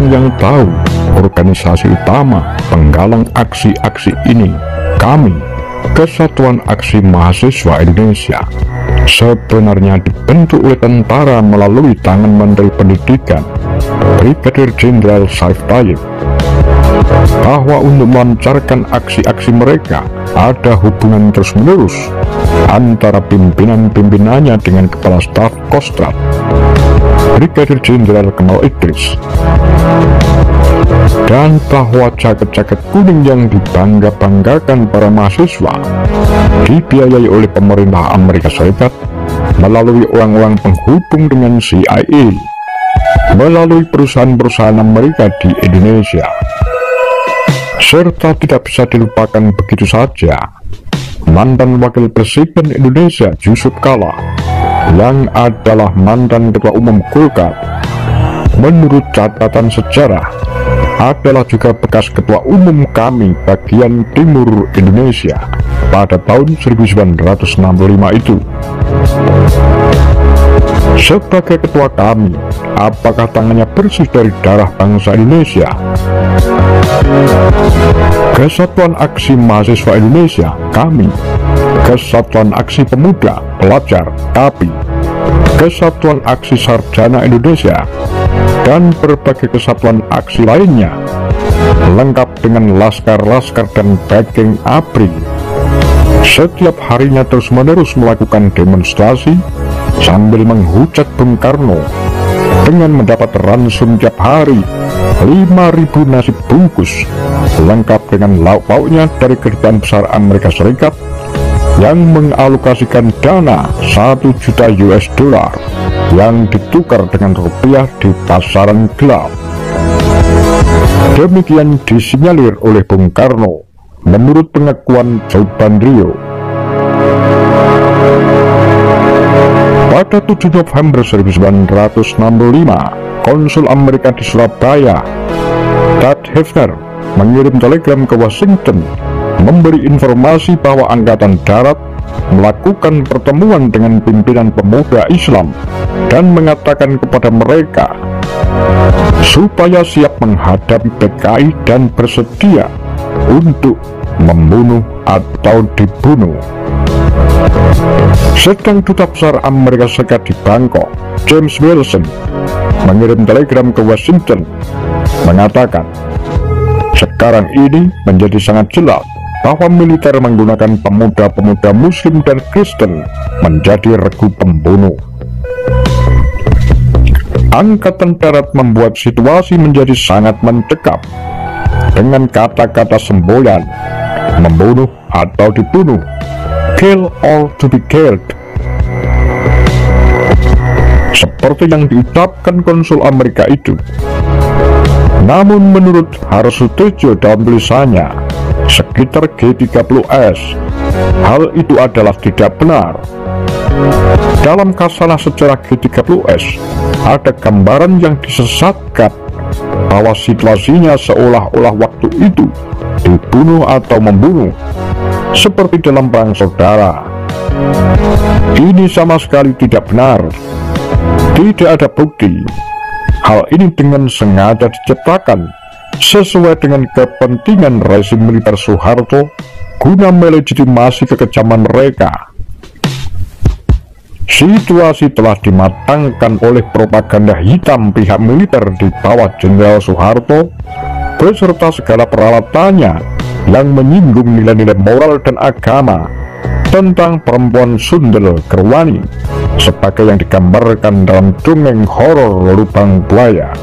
orang yang tahu organisasi utama penggalang aksi-aksi ini. Kami, Kesatuan Aksi Mahasiswa Indonesia, sebenarnya dibentuk oleh tentara melalui tangan Menteri Pendidikan Brigadir Jenderal Syarif Tayyip, bahwa untuk melancarkan aksi-aksi mereka ada hubungan terus-menerus antara pimpinan-pimpinannya dengan Kepala Staf Kostrad Brigadir Jenderal Kemal Idris, dan bahwa jaket-jaket kuning yang dibangga-banggakan para mahasiswa dibiayai oleh pemerintah Amerika Serikat melalui orang-orang penghubung dengan CIA, melalui perusahaan-perusahaan Amerika di Indonesia. Serta tidak bisa dilupakan begitu saja mantan Wakil Presiden Indonesia Yusuf Kala, yang adalah mantan Ketua Umum Golkar, menurut catatan sejarah adalah juga bekas Ketua Umum kami bagian Timur Indonesia pada tahun 1965 itu. Sebagai ketua kami, apakah tangannya bersih dari darah bangsa Indonesia? Kesatuan Aksi Mahasiswa Indonesia, kami, Kesatuan Aksi Pemuda Pelajar, KAPI, Kesatuan Aksi Sarjana Indonesia, dan berbagai kesatuan aksi lainnya, lengkap dengan laskar-laskar dan backing ABRI, setiap harinya terus-menerus melakukan demonstrasi sambil menghujat Bung Karno dengan mendapat ransum tiap hari 5.000 nasi bungkus lengkap dengan lauk pauknya dari Kedutaan Besar Amerika Serikat yang mengalokasikan dana 1 juta US dollar yang ditukar dengan rupiah di pasaran gelap. Demikian disinyalir oleh Bung Karno menurut pengakuan Subandrio. Pada 7 November 1965, Konsul Amerika di Surabaya, Tad Hefner, mengirim telegram ke Washington memberi informasi bahwa Angkatan Darat melakukan pertemuan dengan pimpinan pemuda Islam dan mengatakan kepada mereka supaya siap menghadapi PKI dan bersedia untuk membunuh atau dibunuh. Sedang Duta Besar Amerika Serikat di Bangkok, James Wilson, mengirim telegram ke Washington mengatakan sekarang ini menjadi sangat jelas bahwa militer menggunakan pemuda-pemuda Muslim dan Kristen menjadi regu pembunuh. Angkatan Darat membuat situasi menjadi sangat mencekam dengan kata-kata semboyan membunuh atau dibunuh, kill or to be killed, seperti yang diucapkan Konsul Amerika itu. Namun menurut Harsutejo dalam tulisannya sekitar G30S, hal itu adalah tidak benar. Dalam kasalah sejarah G30S ada gambaran yang disesatkan bahwa situasinya seolah-olah waktu itu dibunuh atau membunuh, seperti dalam perang saudara. Ini sama sekali tidak benar. Tidak ada bukti. Hal ini dengan sengaja diciptakan sesuai dengan kepentingan rezim militer Soeharto guna melegitimasi kekejaman mereka. Situasi telah dimatangkan oleh propaganda hitam pihak militer di bawah Jenderal Soeharto beserta segala peralatannya yang menyinggung nilai-nilai moral dan agama tentang perempuan sundel Gerwani sebagai yang digambarkan dalam dongeng horor Lubang Buaya.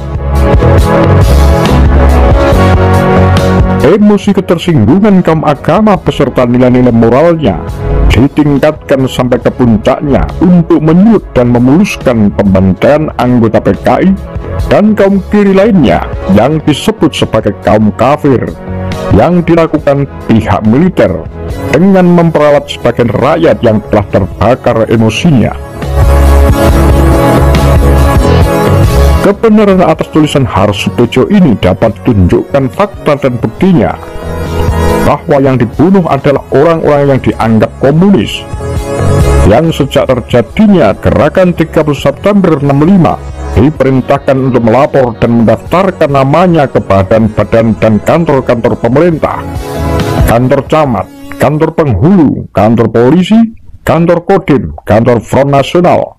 Emosi ketersinggungan kaum agama beserta nilai-nilai moralnya ditingkatkan sampai ke puncaknya untuk menyulut dan memuluskan pembantaian anggota PKI dan kaum kiri lainnya yang disebut sebagai kaum kafir yang dilakukan pihak militer dengan memperalat sebagian rakyat yang telah terbakar emosinya. Kebenaran atas tulisan Harsutejo ini dapat ditunjukkan fakta dan buktinya bahwa yang dibunuh adalah orang-orang yang dianggap komunis, yang sejak terjadinya gerakan 30 September 65 diperintahkan untuk melapor dan mendaftarkan namanya ke badan-badan dan kantor-kantor pemerintah, kantor camat, kantor penghulu, kantor polisi, kantor Kodim, kantor Front Nasional,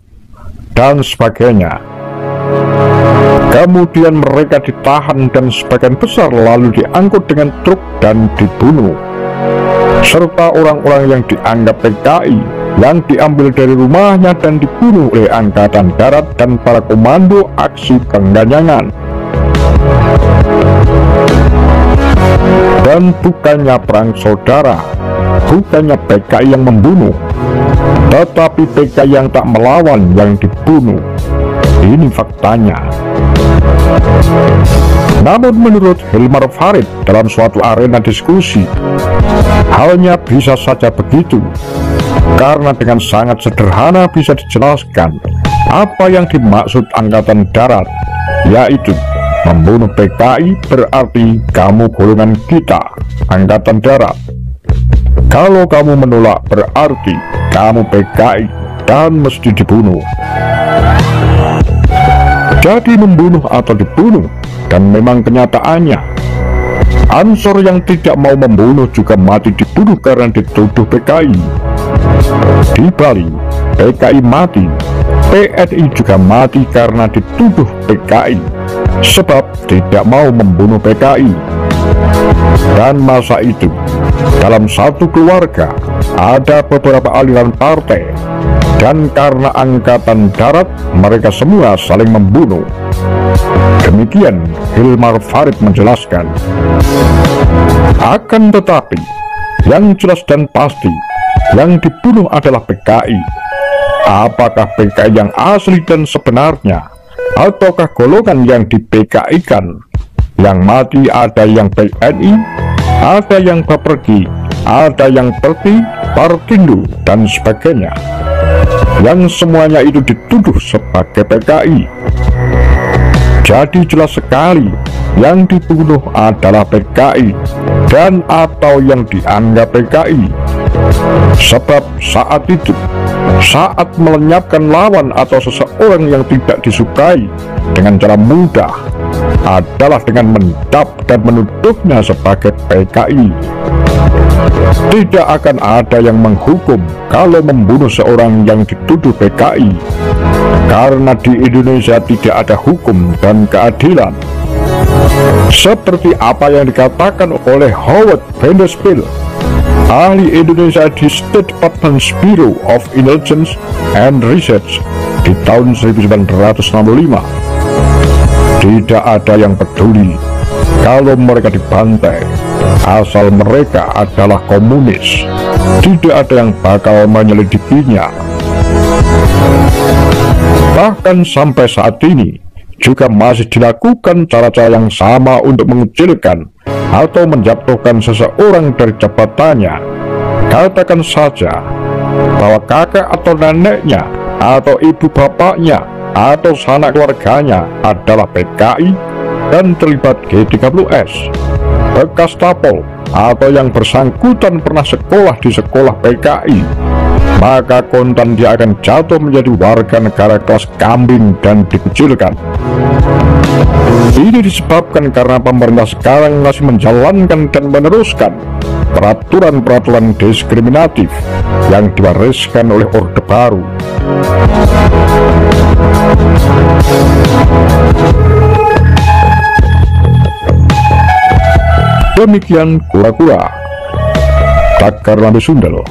dan sebagainya. Kemudian mereka ditahan dan sebagian besar lalu diangkut dengan truk dan dibunuh, serta orang-orang yang dianggap PKI yang diambil dari rumahnya dan dibunuh oleh Angkatan Darat dan para komando aksi pengganyangan. Dan bukannya perang saudara, bukannya PKI yang membunuh, tetapi PKI yang tak melawan yang dibunuh. Ini faktanya. Namun menurut Hilmar Farid dalam suatu arena diskusi, halnya bisa saja begitu, karena dengan sangat sederhana bisa dijelaskan apa yang dimaksud Angkatan Darat, yaitu membunuh PKI berarti kamu golongan kita, Angkatan Darat. Kalau kamu menolak berarti kamu PKI dan mesti dibunuh. Jadi membunuh atau dibunuh, dan memang kenyataannya Ansor yang tidak mau membunuh juga mati dibunuh karena dituduh PKI. Di Bali, PKI mati, PNI juga mati karena dituduh PKI, sebab tidak mau membunuh PKI. Dan masa itu, dalam satu keluarga, ada beberapa aliran partai, dan karena Angkatan Darat, mereka semua saling membunuh. Demikian Hilmar Farid menjelaskan. Akan tetapi, yang jelas dan pasti, yang dibunuh adalah PKI. Apakah PKI yang asli dan sebenarnya, ataukah golongan yang di PKI-kan? Yang mati ada yang PNI, ada yang Bapergi, ada yang Perti, Partindo, dan sebagainya, yang semuanya itu dituduh sebagai PKI. Jadi jelas sekali yang dibunuh adalah PKI dan atau yang dianggap PKI. Sebab saat itu, saat melenyapkan lawan atau seseorang yang tidak disukai dengan cara mudah adalah dengan mendap dan menuduhnya sebagai PKI. Tidak akan ada yang menghukum kalau membunuh seorang yang dituduh PKI, karena di Indonesia tidak ada hukum dan keadilan. Seperti apa yang dikatakan oleh Howard Vanderspiel, ahli Indonesia di State Department Bureau of Intelligence and Research di tahun 1965. Tidak ada yang peduli kalau mereka dibantai, asal mereka adalah komunis. Tidak ada yang bakal menyelidikinya. Bahkan sampai saat ini juga masih dilakukan cara-cara yang sama untuk mengucilkan atau menjatuhkan seseorang dari jabatannya. Katakan saja bahwa kakak atau neneknya atau ibu bapaknya atau sanak keluarganya adalah PKI dan terlibat G30S, bekas tapol, atau yang bersangkutan pernah sekolah di sekolah PKI, maka kontan dia akan jatuh menjadi warga negara kelas kambing dan dikucilkan. Ini disebabkan karena pemerintah sekarang masih menjalankan dan meneruskan peraturan-peraturan diskriminatif yang diwariskan oleh Orde Baru. Demikian kura-kura Tagar Lambe Sundel.